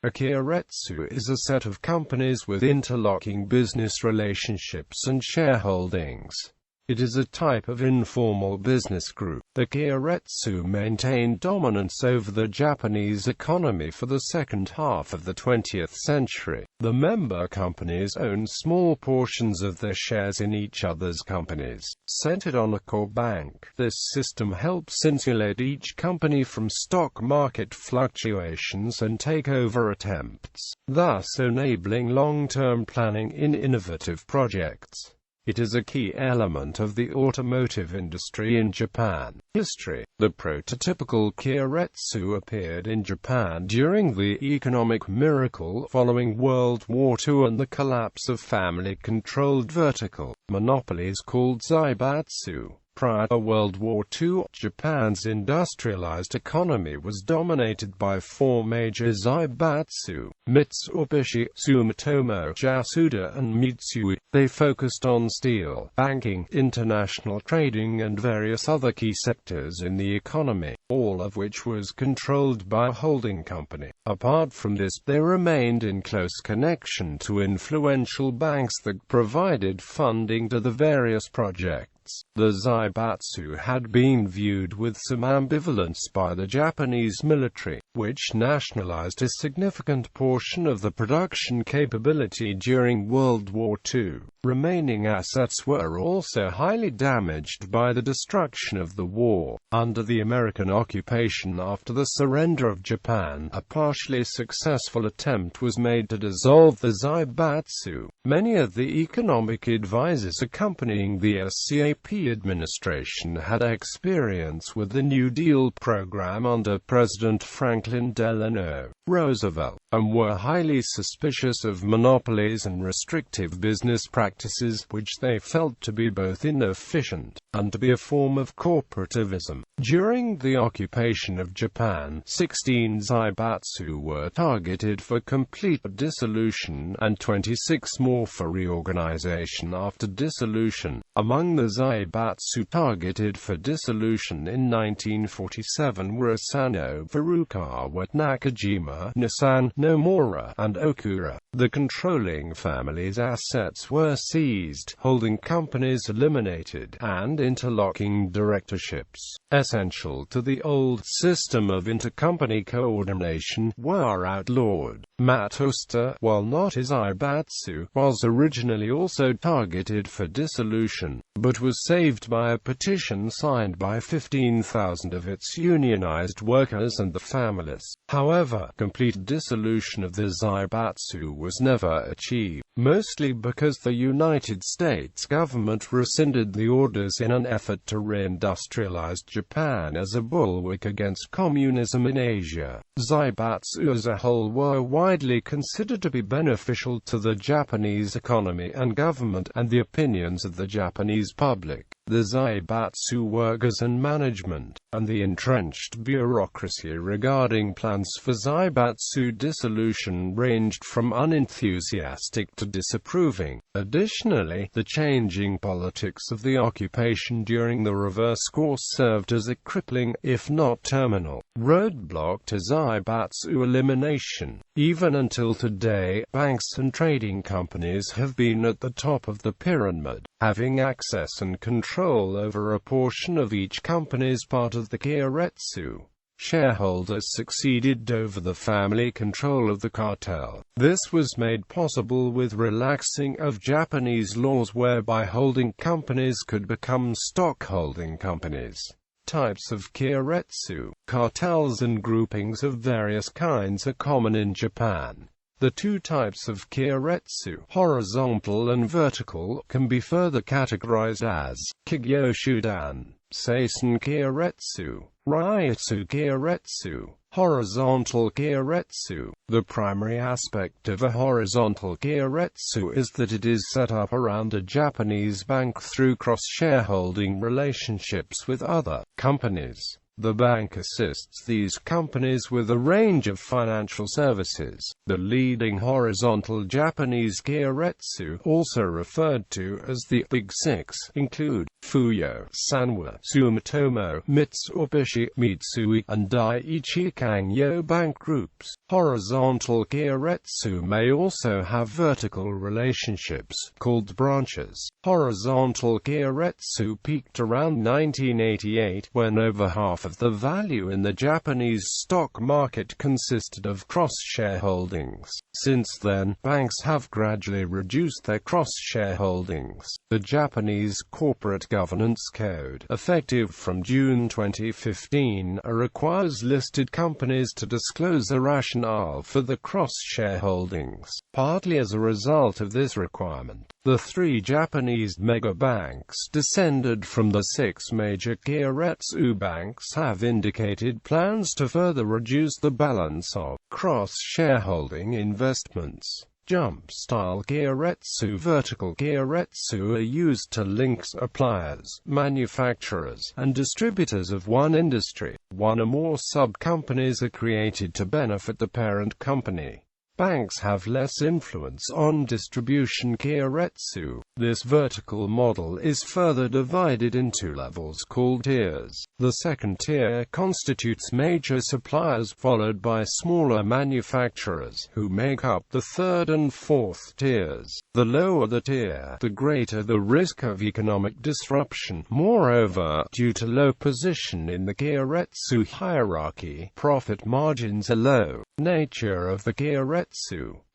A Key Retsu is a set of companies with interlocking business relationships and shareholdings. It is a type of informal business group. The Keiretsu maintained dominance over the Japanese economy for the second half of the 20th century. The member companies own small portions of their shares in each other's companies, centered on a core bank. This system helps insulate each company from stock market fluctuations and takeover attempts, thus enabling long-term planning in innovative projects. It is a key element of the automotive industry in Japan. History. The prototypical Keiretsu appeared in Japan during the economic miracle following World War II and the collapse of family-controlled vertical monopolies called zaibatsu. Prior to World War II, Japan's industrialized economy was dominated by four major zaibatsu: Mitsubishi, Sumitomo, Yasuda and Mitsui. They focused on steel, banking, international trading and various other key sectors in the economy, all of which was controlled by a holding company. Apart from this, they remained in close connection to influential banks that provided funding to the various projects. The zaibatsu had been viewed with some ambivalence by the Japanese military, which nationalized a significant portion of the production capability during World War II. Remaining assets were also highly damaged by the destruction of the war. Under the American occupation after the surrender of Japan, a partially successful attempt was made to dissolve the zaibatsu. Many of the economic advisors accompanying the SCAP administration had experience with the New Deal program under President Franklin Delano Roosevelt, and were highly suspicious of monopolies and restrictive business practices, which they felt to be both inefficient and to be a form of corporativism. During the occupation of Japan, 16 zaibatsu were targeted for complete dissolution, and 26 more for reorganization after dissolution. Among the zaibatsu targeted for dissolution in 1947 were Asano, Furukawa, Nakajima, Nissan, Nomura, and Okura. The controlling family's assets were seized, holding companies eliminated, and interlocking directorships, essential to the old system of intercompany coordination, were outlawed. Matsushita, while not a zaibatsu, was originally also targeted for dissolution, but was saved by a petition signed by 15,000 of its unionized workers and the families. However, complete dissolution of the zaibatsu was never achieved, mostly because the United States government rescinded the orders in an effort to reindustrialize Japan as a bulwark against communism in Asia. Zaibatsu as a whole were widely considered to be beneficial to the Japanese economy and government, and the opinions of the Japanese public. The zaibatsu workers and management, and the entrenched bureaucracy regarding plans for zaibatsu dissolution ranged from unenthusiastic to disapproving. Additionally, the changing politics of the occupation during the reverse course served as a crippling, if not terminal, roadblock to zaibatsu elimination. Even until today, banks and trading companies have been at the top of the pyramid, having access and control over a portion of each company's part of the Keiretsu. Shareholders succeeded over the family control of the cartel. This was made possible with relaxing of Japanese laws whereby holding companies could become stockholding companies. Types of Keiretsu. Cartels and groupings of various kinds are common in Japan. The two types of Keiretsu, horizontal and vertical, can be further categorized as Kigyo-shudan, Seisen Keiretsu, Ryatsu Keiretsu, horizontal Keiretsu. The primary aspect of a horizontal Keiretsu is that it is set up around a Japanese bank through cross-shareholding relationships with other companies. The bank assists these companies with a range of financial services. The leading horizontal Japanese Keiretsu, also referred to as the Big Six, include Fuyo, Sanwa, Sumitomo, Mitsubishi, Mitsui, and Daiichi Kangyo Bank groups. Horizontal Keiretsu may also have vertical relationships, called branches. Horizontal Keiretsu peaked around 1988, when over half of the value in the Japanese stock market consisted of cross-shareholdings. Since then, banks have gradually reduced their cross-shareholdings. The Japanese Corporate Governance Code, effective from June 2015, requires listed companies to disclose a rationale for the cross-shareholdings. Partly as a result of this requirement, the three Japanese mega-banks descended from the six major Keiretsu banks have indicated plans to further reduce the balance of cross-shareholding investments. Jump-style Keiretsu, vertical Keiretsu, are used to link suppliers, manufacturers, and distributors of one industry. One or more sub-companies are created to benefit the parent company. Banks have less influence on distribution Keiretsu. This vertical model is further divided into levels called tiers. The second tier constitutes major suppliers, followed by smaller manufacturers, who make up the third and fourth tiers. The lower the tier, the greater the risk of economic disruption. Moreover, due to low position in the Keiretsu hierarchy, profit margins are low. Nature of the Keiretsu.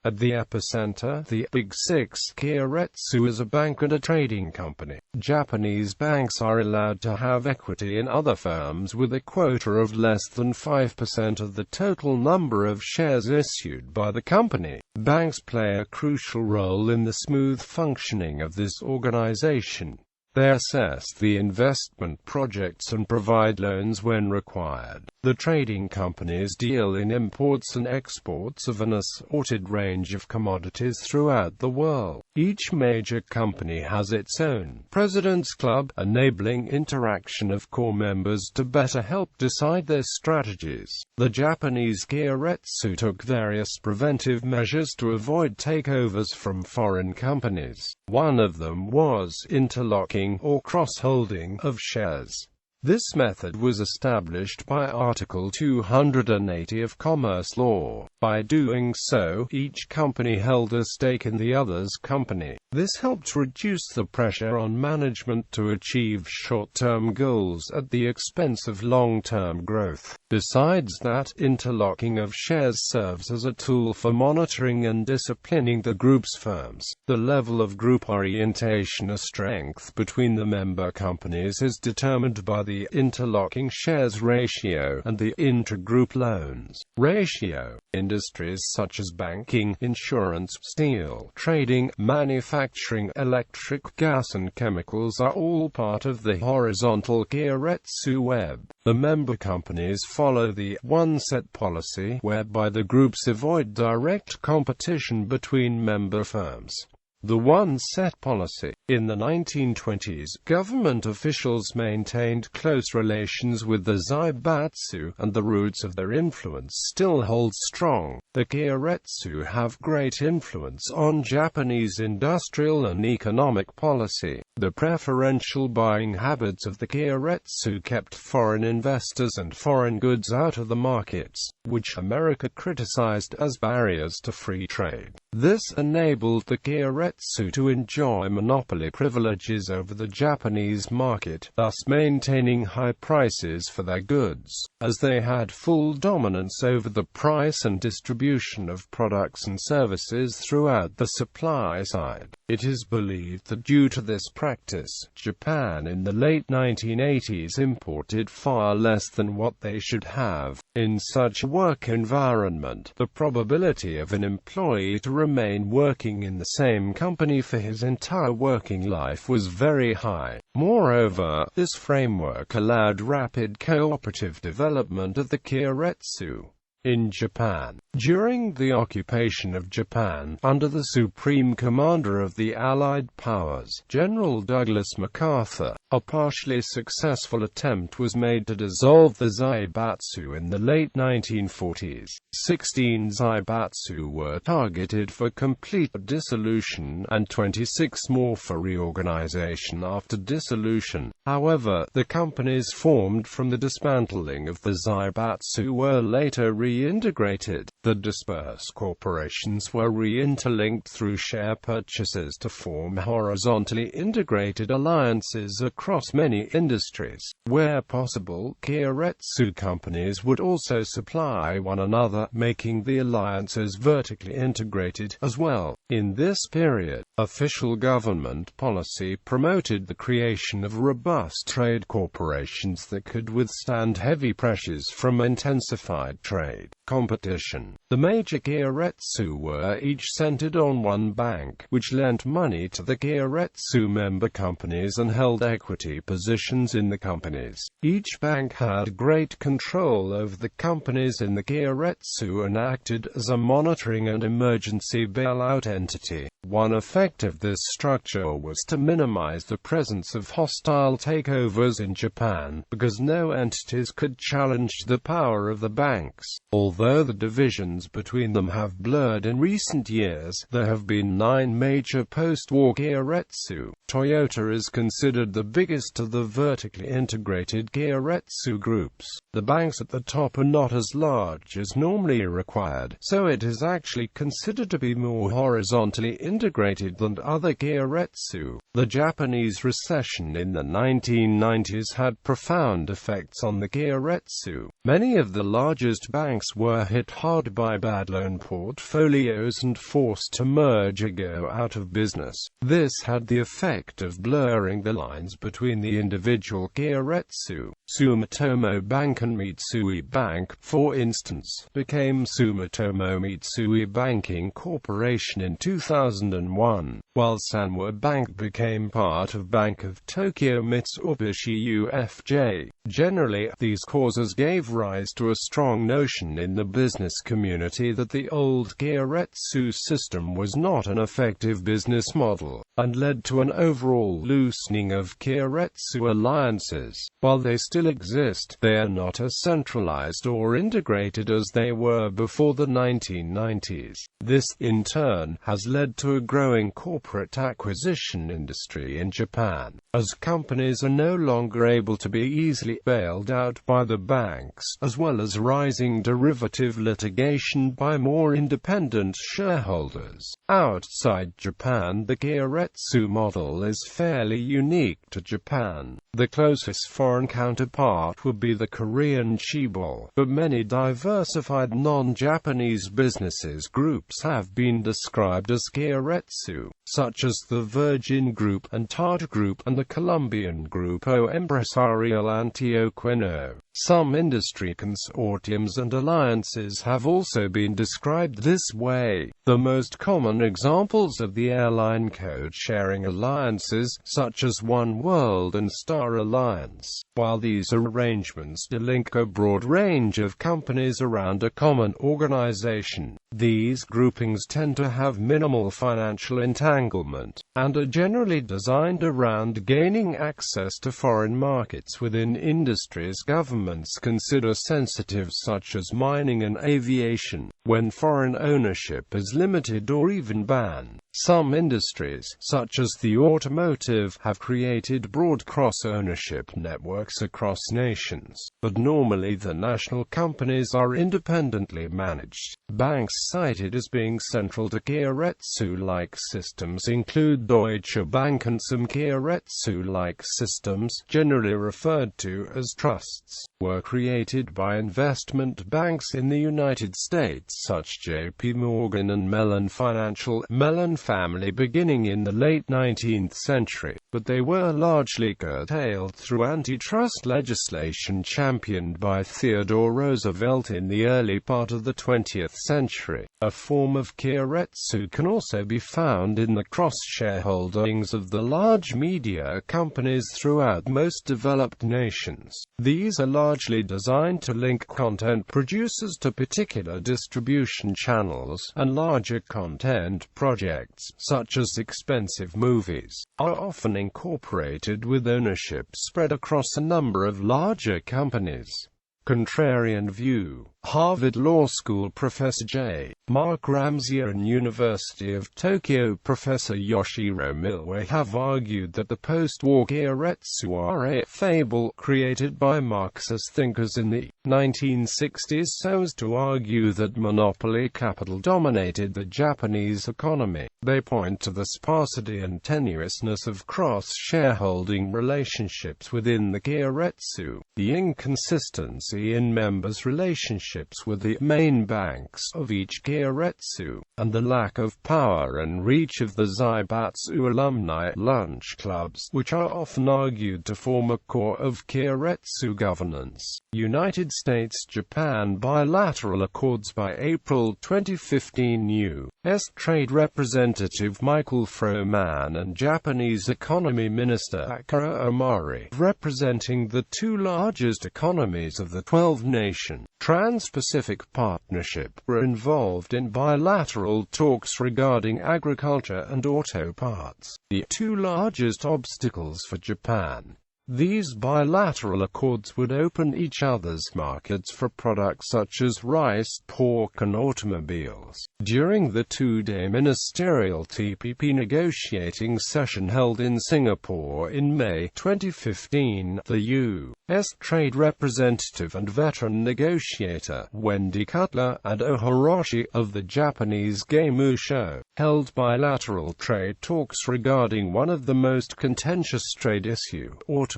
At the epicenter, the Big Six, Keiretsu is a bank and a trading company. Japanese banks are allowed to have equity in other firms with a quota of less than 5% of the total number of shares issued by the company. Banks play a crucial role in the smooth functioning of this organization. They assess the investment projects and provide loans when required. The trading companies deal in imports and exports of an assorted range of commodities throughout the world. Each major company has its own President's Club, enabling interaction of core members to better help decide their strategies. The Japanese Keiretsu took various preventive measures to avoid takeovers from foreign companies. One of them was interlocking, or cross-holding, of shares. This method was established by Article 280 of Commerce Law. By doing so, each company held a stake in the other's company. This helped reduce the pressure on management to achieve short-term goals at the expense of long-term growth. Besides that, interlocking of shares serves as a tool for monitoring and disciplining the group's firms. The level of group orientation or strength between the member companies is determined by the interlocking shares ratio and the intergroup loans ratio. Industries such as banking, insurance, steel, trading, manufacturing, electric, gas and chemicals are all part of the horizontal Keiretsu web. The member companies follow the one-set policy, whereby the groups avoid direct competition between member firms. The one-set policy. In the 1920s, government officials maintained close relations with the Zaibatsu, and the roots of their influence still hold strong. The Keiretsu have great influence on Japanese industrial and economic policy. The preferential buying habits of the Keiretsu kept foreign investors and foreign goods out of the markets, which America criticized as barriers to free trade. This enabled the Keiretsu to enjoy monopoly privileges over the Japanese market, thus maintaining high prices for their goods, as they had full dominance over the price and distribution of products and services throughout the supply side. It is believed that due to this practice, Japan in the late 1980s imported far less than what they should have. In such a work environment, the probability of an employee to remain working in the same company for his entire working life was very high. Moreover, this framework allowed rapid cooperative development of the Keiretsu. in Japan. During the occupation of Japan, under the supreme commander of the Allied powers, General Douglas MacArthur, a partially successful attempt was made to dissolve the zaibatsu in the late 1940s. 16 zaibatsu were targeted for complete dissolution and 26 more for reorganization after dissolution. However, the companies formed from the dismantling of the zaibatsu were later reintegrated. The dispersed corporations were re-interlinked through share purchases to form horizontally integrated alliances across many industries. Where possible, Keiretsu companies would also supply one another, making the alliances vertically integrated as well. In this period, official government policy promoted the creation of robust trade corporations that could withstand heavy pressures from intensified trade competition. The major Keiretsu were each centered on one bank, which lent money to the Keiretsu member companies and held equity positions in the companies. Each bank had great control over the companies in the Keiretsu and acted as a monitoring and emergency bailout entity. One effect of this structure was to minimize the presence of hostile takeovers in Japan, because no entities could challenge the power of the banks. Although the divisions between them have blurred in recent years, there have been 9 major post-war Keiretsu. Toyota is considered the biggest of the vertically integrated Keiretsu groups. The banks at the top are not as large as normally required, so it is actually considered to be more horizontally integrated than other Keiretsu. The Japanese Recession in the 1990s had profound effects on the Keiretsu. Many of the largest banks were hit hard by bad loan portfolios and forced to merge or go out of business. This had the effect of blurring the lines between the individual Keiretsu. Sumitomo Bank and Mitsui Bank, for instance, became Sumitomo Mitsui Banking Corporation in 2001, while Sanwa Bank became part of Bank of Tokyo Mitsubishi UFJ. Generally, these causes gave rise to a strong notion in the business community that the old Keiretsu system was not an effective business model, and led to an overall loosening of Keiretsu alliances. While they still exist, they are not as centralized or integrated as they were before the 1990s. This, in turn, has led to a growing corporate acquisition industry in Japan, as companies are no longer able to be easily bailed out by the banks, as well as rising derivative litigation by more independent shareholders. Outside Japan, the Keiretsu model is fairly unique to Japan. The closest foreign counterpart would be the Korean chaebol, but many diversified non-Japanese businesses groups have been described as Keiretsu, such as the Virgin Group and Tata Group and the Colombian Grupo Empresarial Antioqueno. Some industry consortiums and alliances have also been described this way. The most common examples of the airline code-sharing alliances, such as One World and Star Alliance. While these arrangements link a broad range of companies around a common organization, these groupings tend to have minimal financial entanglement, and are generally designed around gaining access to foreign markets within industries governments consider sensitive, such as mining and aviation, when foreign ownership is limited or even banned. Some industries, such as the automotive, have created broad cross-ownership networks across nations, but normally the national companies are independently managed. Banks cited as being central to Keiretsu-like systems include Deutsche Bank, and some Keiretsu-like systems, generally referred to as trusts, were created by investment banks in the United States, such J.P. Morgan and Mellon Financial, Mellon family beginning in the late 19th century, but they were largely curtailed through antitrust legislation championed by Theodore Roosevelt in the early part of the 20th century. A form of Keiretsu can also be found in the cross-shareholdings of the large media companies throughout most developed nations. These are largely designed to link content producers to particular distribution channels, and larger content projects, such as expensive movies, are often incorporated with ownership spread across a number of larger companies. Contrarian View. Harvard Law School Professor J. Mark Ramsey and University of Tokyo Professor Yoshiro Milway have argued that the post-war Keiretsu are a fable created by Marxist thinkers in the 1960s so as to argue that monopoly capital dominated the Japanese economy. They point to the sparsity and tenuousness of cross-shareholding relationships within the Keiretsu, the inconsistency in members' relationships with the main banks of each Keiretsu, and the lack of power and reach of the Zaibatsu alumni lunch clubs, which are often argued to form a core of Keiretsu governance. United States-Japan bilateral accords. By April 2015, U.S. Trade Representative Michael Froman and Japanese Economy Minister Akira Omari, representing the two largest economies of the 12-nation Trans-Pacific Partnership, were involved in bilateral talks regarding agriculture and auto parts, the two largest obstacles for Japan. These bilateral accords would open each other's markets for products such as rice, pork and automobiles. During the two-day ministerial TPP negotiating session held in Singapore in May 2015, the U.S. Trade Representative and veteran negotiator, Wendy Cutler, and Ohoroshi of the Japanese Geimusho, held bilateral trade talks regarding one of the most contentious trade issue, automobiles.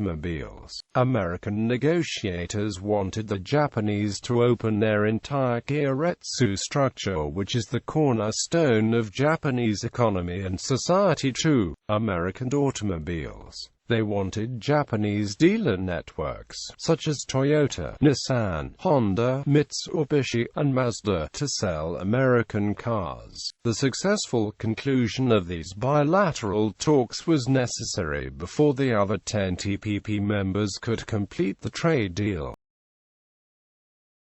American negotiators wanted the Japanese to open their entire Keiretsu structure, which is the cornerstone of Japanese economy and society, to American automobiles. They wanted Japanese dealer networks, such as Toyota, Nissan, Honda, Mitsubishi, and Mazda, to sell American cars. The successful conclusion of these bilateral talks was necessary before the other 10 TPP members could complete the trade deal.